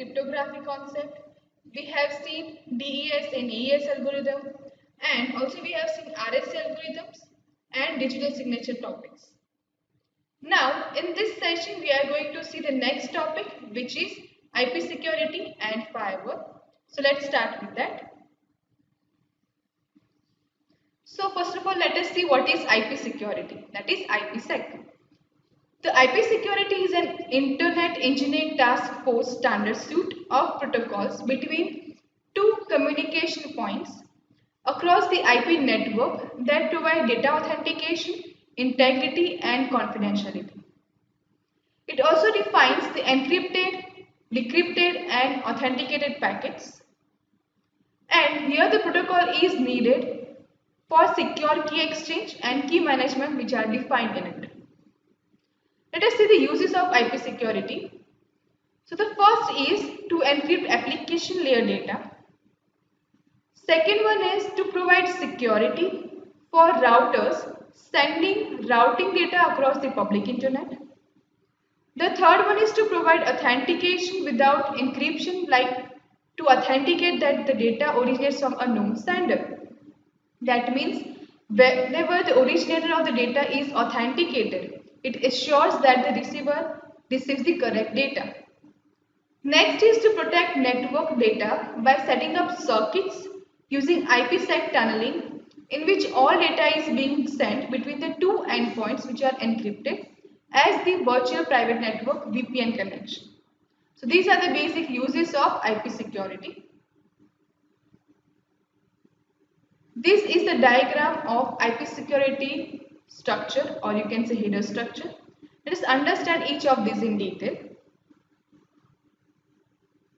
Cryptography concept. We have seen DES and AES algorithm, and also we have seen RSA algorithms and digital signature topics. Now in this session we are going to see the next topic, which is IP security and firewall. So let's start with that. So first of all, let us see what is IP security, that is IPsec. The IP security is an Internet Engineering Task Force standard suite of protocols between two communication points across the IP network that provide data authentication, integrity, and confidentiality. It also defines the encrypted, decrypted, and authenticated packets. And here the protocol is needed for secure key exchange and key management, which are defined in it. Let us see the uses of IP security. So the first is to encrypt application layer data. Second one is to provide security for routers sending routing data across the public internet. The third one is to provide authentication without encryption, like to authenticate that the data originates from a known sender. That means whenever the originator of the data is authenticated, it assures that the receiver receives the correct data. Next is to protect network data by setting up circuits using IPsec tunneling, in which all data is being sent between the two endpoints which are encrypted as the virtual private network VPN connection. So these are the basic uses of IP security. This is the diagram of IP security structure, or you can say header structure. Let us understand each of these in detail.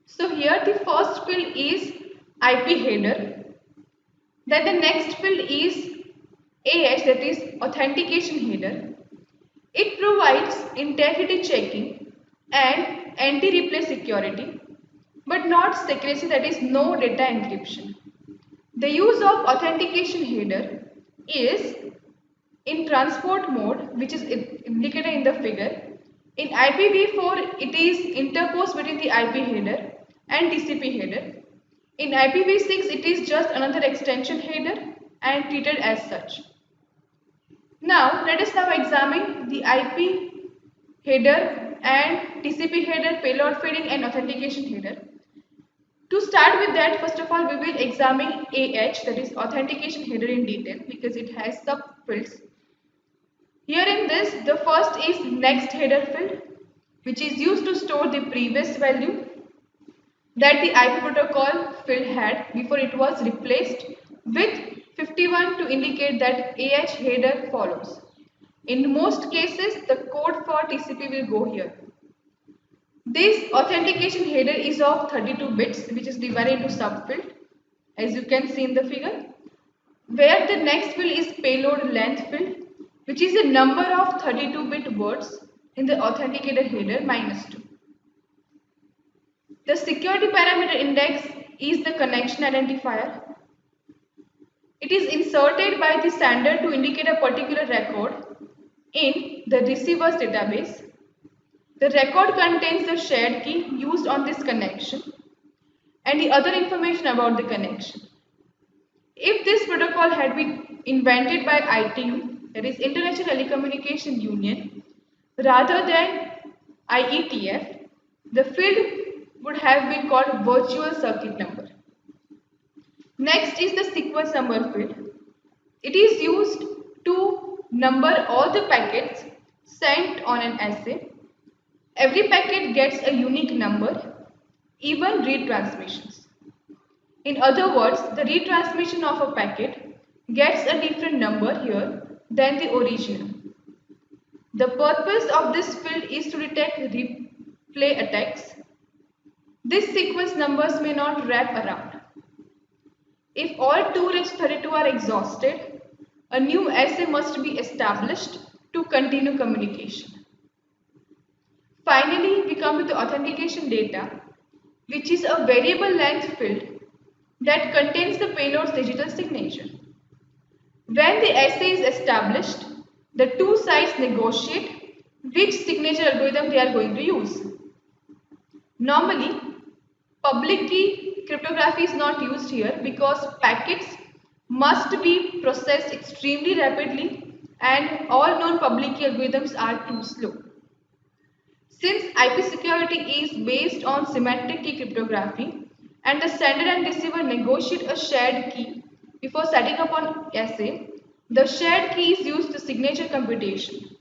So here the first field is IP header. Then the next field is AH, that is authentication header. It provides integrity checking and anti-replay security, but not secrecy, that is no data encryption. The use of authentication header is in transport mode, which is indicated in the figure. In IPv4, it is interposed between the IP header and TCP header. In IPv6, it is just another extension header and treated as such. Now, let us now examine the IP header and TCP header, payload feeding and authentication header. To start with that, first of all, we will examine AH, that is authentication header, in detail because it has sub-fields. Here in this, the first is next header field, which is used to store the previous value that the IP protocol field had before it was replaced with 51 to indicate that AH header follows. In most cases, the code for TCP will go here. This authentication header is of 32 bits, which is divided into subfield, as you can see in the figure, where the next field is payload length field, which is the number of 32-bit words in the authenticator header -2. The security parameter index is the connection identifier. It is inserted by the sender to indicate a particular record in the receiver's database. The record contains the shared key used on this connection and the other information about the connection. If this protocol had been invented by ITU, that is International Telecommunication Union, rather than IETF, the field would have been called virtual circuit number. Next is the sequence number field. It is used to number all the packets sent on an assay. Every packet gets a unique number, even retransmissions. In other words, the retransmission of a packet gets a different number here than the original. The purpose of this field is to detect replay attacks. These sequence numbers may not wrap around. If all 2^32 are exhausted, a new assay must be established to continue communication. Finally, we come to the authentication data, which is a variable length field that contains the payload's digital signature. When the assay is established, the two sides negotiate which signature algorithm they are going to use. Normally, public key cryptography is not used here because packets must be processed extremely rapidly and all known public key algorithms are too slow. Since IP security is based on symmetric key cryptography and the sender and receiver negotiate a shared key before setting up an assay, the shared key is used to signature computation.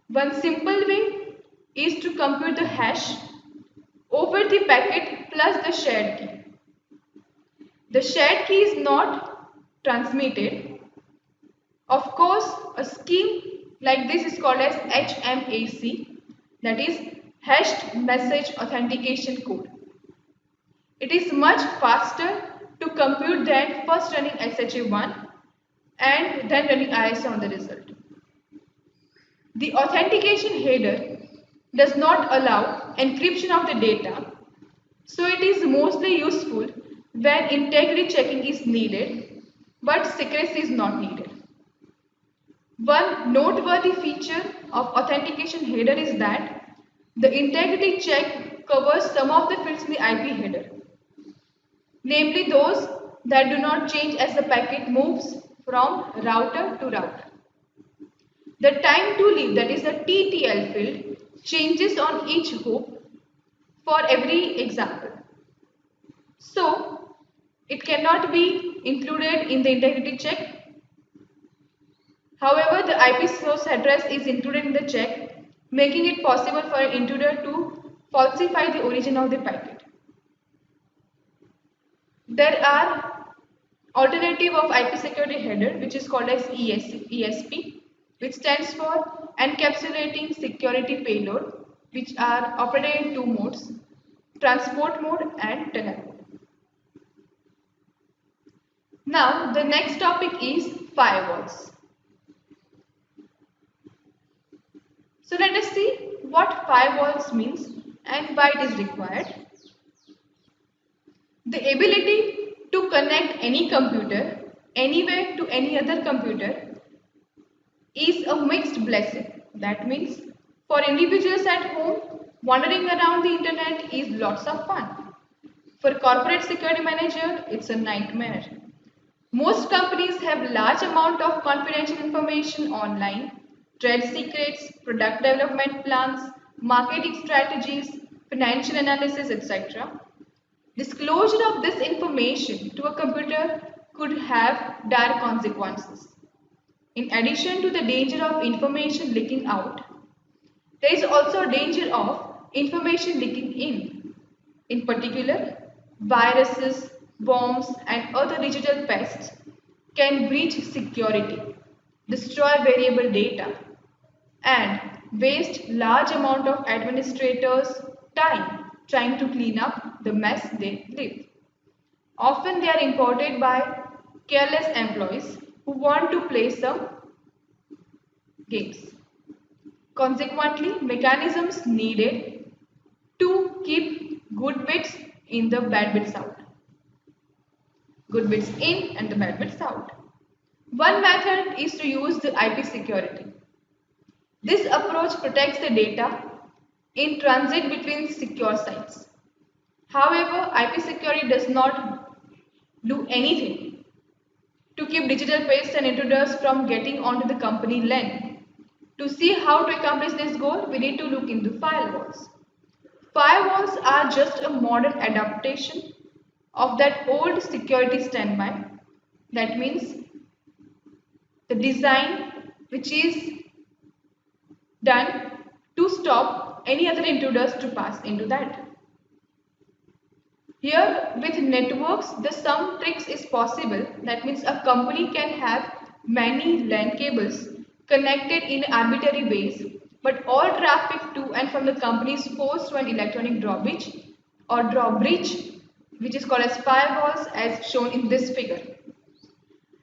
One simple way is to compute the hash over the packet plus the shared key. The shared key is not transmitted. Of course, a scheme like this is called as HMAC, that is Hashed Message Authentication Code. It is much faster to compute than first running SHA-1 and then running ISA on the result. The authentication header does not allow encryption of the data, so it is mostly useful when integrity checking is needed, but secrecy is not needed. One noteworthy feature of authentication header is that the integrity check covers some of the fields in the IP header, namely those that do not change as the packet moves from router to router. The time to leave, that is the TTL field, changes on each hoop for every example. So, it cannot be included in the integrity check. However, the IP source address is included in the check, making it possible for an intruder to falsify the origin of the packet. There are alternative of IP security header, which is called as ESP, which stands for Encapsulating Security Payload, which are operated in two modes, transport mode and tunnel mode. Now, the next topic is firewalls. So let us see what firewalls means and why it is required. The ability to connect any computer anywhere to any other computer is a mixed blessing. That means for individuals at home, wandering around the internet is lots of fun. For corporate security manager, it's a nightmare. Most companies have large amount of confidential information online, trade secrets, product development plans, marketing strategies, financial analysis, etc. Disclosure of this information to a computer could have dire consequences. In addition to the danger of information leaking out, there is also a danger of information leaking in. In particular, viruses, bombs, and other digital pests can breach security, destroy variable data, and waste large amount of administrators' time trying to clean up the mess they leave. Often they are imported by careless employees who want to play some games. Consequently, mechanisms needed to keep good bits in the bad bits out. Good bits in and the bad bits out. One method is to use the IP security. This approach protects the data in transit between secure sites. However, IP security does not do anything to keep digital pests and intruders from getting onto the company LAN. To see how to accomplish this goal, we need to look into firewalls. Firewalls are just a modern adaptation of that old security standby. That means the design which is done to stop any other intruders to pass into that. Here with networks, the some tricks is possible. That means a company can have many LAN cables connected in arbitrary ways, but all traffic to and from the company is forced to an electronic drawbridge, which is called as firewalls as shown in this figure.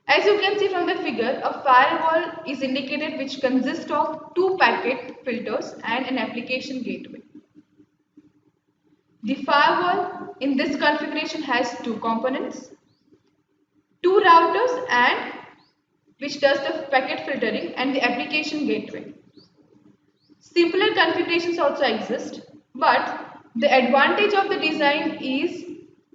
As you can see from the figure, a firewall is indicated which consists of two packet filters and an application gateway. The firewall in this configuration has two components, two routers and which does the packet filtering and the application gateway. Simpler configurations also exist, but the advantage of the design is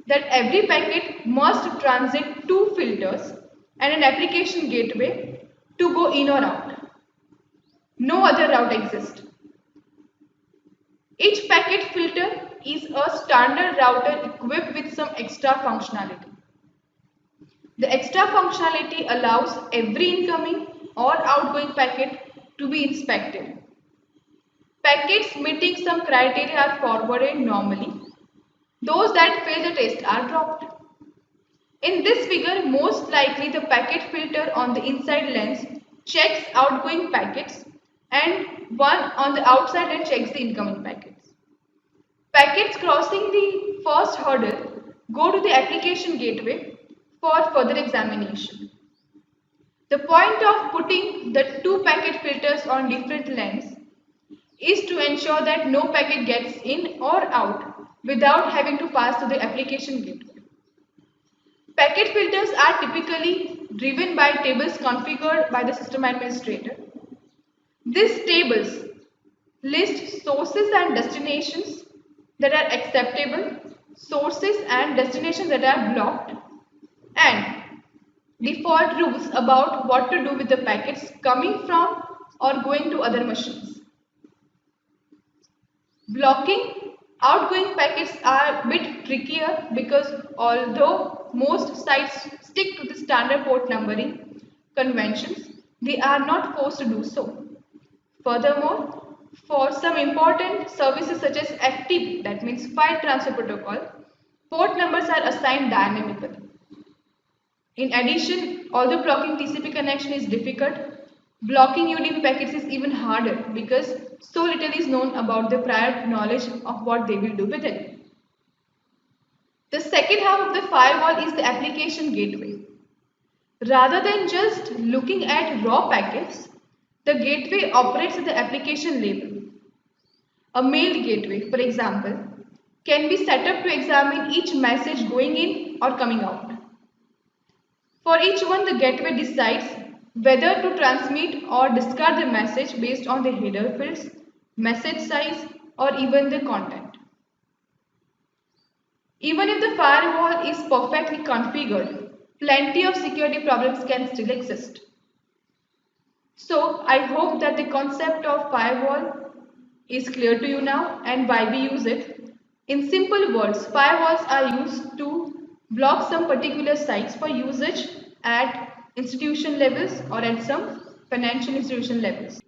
that every packet must transit two filters and an application gateway to go in or out. No other route exists. Each packet filter is a standard router equipped with some extra functionality. The extra functionality allows every incoming or outgoing packet to be inspected. Packets meeting some criteria are forwarded normally. Those that fail the test are dropped. In this figure, most likely the packet filter on the inside lens checks outgoing packets and one on the outside lens checks the incoming packets. Packets crossing the first hurdle go to the application gateway for further examination. The point of putting the two packet filters on different lens is to ensure that no packet gets in or out without having to pass through the application gateway. Packet filters are typically driven by tables configured by the system administrator. These tables list sources and destinations that are acceptable, sources and destinations that are blocked, and default rules about what to do with the packets coming from or going to other machines. Blocking outgoing packets are a bit trickier because although most sites stick to the standard port numbering conventions, they are not forced to do so. Furthermore, for some important services such as FTP, that means File Transfer Protocol, port numbers are assigned dynamically. In addition, although blocking TCP connection is difficult, blocking UDP packets is even harder because so little is known about the prior knowledge of what they will do with it. The second half of the firewall is the application gateway. Rather than just looking at raw packets, the gateway operates at the application level. A mailed gateway, for example, can be set up to examine each message going in or coming out. For each one, the gateway decides whether to transmit or discard the message based on the header fields, message size, or even the content. Even if the firewall is perfectly configured, plenty of security problems can still exist. So, I hope that the concept of firewall is clear to you now and why we use it. In simple words, firewalls are used to block some particular sites for usage at institution levels or at some financial institution levels.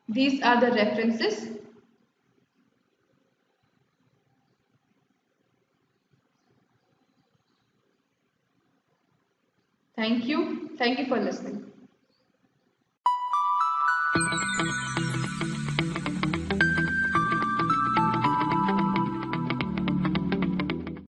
These are the references. Thank you. Thank you for listening.